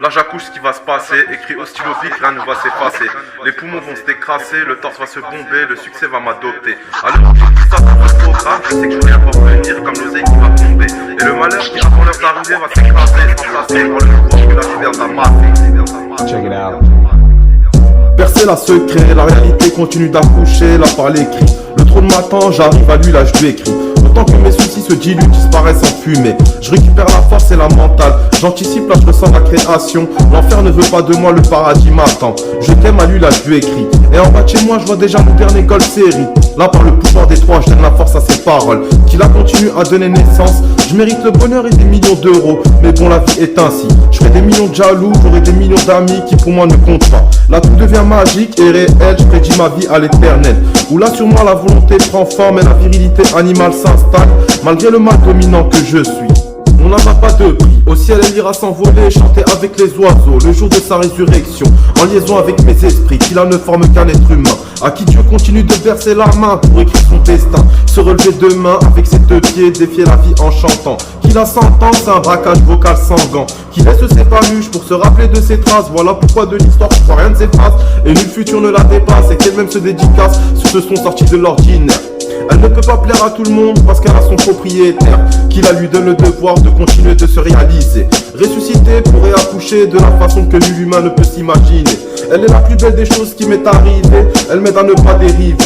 Là j'accouche ce qui va se passer, écrit au stylo bic, rien ne va s'effacer. Les poumons vont se décrasser, le torse va se bomber, le succès va m'adopter. Alors j'écris ça dans le programme, je sais que je vais rien voir venir comme l'oseille qui va tomber. Et le malheur qui avant l'heure d'arriver va s'écraser, s'emplacer par le pouvoir que la rivière d'amasser. Check it out. Percer la secret, la réalité continue d'accoucher, là par l'écrit. Le trône m'attend, j'arrive à lui, là je lui écris. Autant que mes soucis se diluent, disparaissent en fumée. Je récupère la force et la mentale. J'anticipe, là je ressens la création. L'enfer ne veut pas de moi, le paradis m'attend. Je t'aime à lui, là je lui écris. Et en bas de chez moi, je vois déjà mon dernier Golf série. Là par le pouvoir des trois, je donne la force à ses paroles qui la continuent à donner naissance. Je mérite le bonheur et des millions d'euros. Mais bon, la vie est ainsi. Je ferai des millions de jaloux, j'aurai des millions d'amis qui pour moi ne comptent pas. Là tout devient magique et réel, je prédis ma vie à l'éternel. Où là sur moi la volonté prend forme et la virilité animale s'installe. Malgré le mal dominant que je suis, on n'en a pas de prix. Au ciel elle ira s'envoler, chanter avec les oiseaux le jour de sa résurrection, en liaison avec mes esprits qui là ne forment qu'un être humain, à qui Dieu continue de verser la main pour écrire son destin. Se relever demain avec ses deux pieds, défier la vie en chantant. Qu'il a 100 ans, c'est un braquage vocal sans gants, qui laisse ses paluches pour se rappeler de ses traces. Voilà pourquoi de l'histoire je crois rien ne s'efface, et nul futur ne la dépasse, et qu'elle-même se dédicace sur ce son sorti de l'ordinaire. Elle ne peut pas plaire à tout le monde parce qu'elle a son propriétaire qui la lui donne le devoir de continuer de se réaliser. Ressusciter pour réaccoucher de la façon que nul humain ne peut s'imaginer. Elle est la plus belle des choses qui m'est arrivée, elle m'aide à ne pas dériver.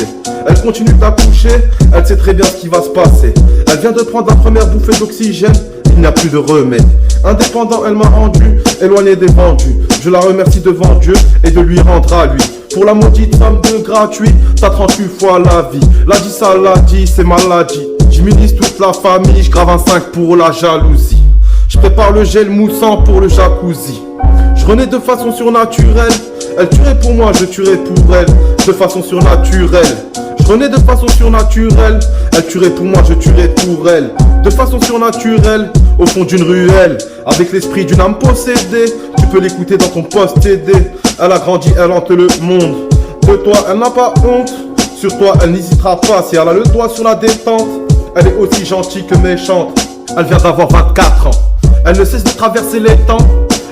Elle continue d'accoucher, elle sait très bien ce qui va se passer. Elle vient de prendre la première bouffée d'oxygène, il n'y a plus de remède. Indépendant, elle m'a rendu, éloigné des vendus. Je la remercie devant Dieu et de lui rendre à lui. Pour la maudite femme de gratuit, t'as 38 fois la vie. La dit ça l'a dit, c'est maladie. J'immunise toute la famille, je grave un 5 pour la jalousie. Je prépare le gel moussant pour le jacuzzi. Je renais de façon surnaturelle. Elle tuerait pour moi, je tuerais pour elle. De façon surnaturelle. Je renais de façon surnaturelle. Elle tuerait pour moi, je tuerais pour elle. De façon surnaturelle, au fond d'une ruelle. Avec l'esprit d'une âme possédée. Tu peux l'écouter dans ton poste TD. Elle a grandi, elle hante le monde. De toi, elle n'a pas honte. Sur toi, elle n'hésitera pas. Si elle a le doigt sur la détente, elle est aussi gentille que méchante. Elle vient d'avoir 24 ans. Elle ne cesse de traverser les temps.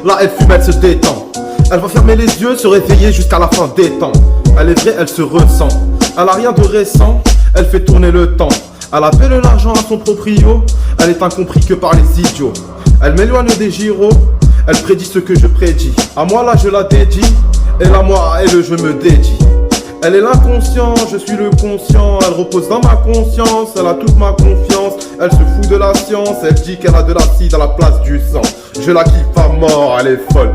Là, elle fume, elle se détend. Elle va fermer les yeux, se réveiller jusqu'à la fin des temps. Elle est vraie, elle se ressent. Elle a rien de récent, elle fait tourner le temps. Elle appelle l'argent à son proprio. Elle est incompris que par les idiots. Elle m'éloigne des gyros. Elle prédit ce que je prédis. À moi là je la dédie. Et là moi à elle je me dédie. Elle est l'inconscient, je suis le conscient. Elle repose dans ma conscience, elle a toute ma confiance. Elle se fout de la science, elle dit qu'elle a de l'acide à la place du sang. Je la kiffe à mort, elle est folle.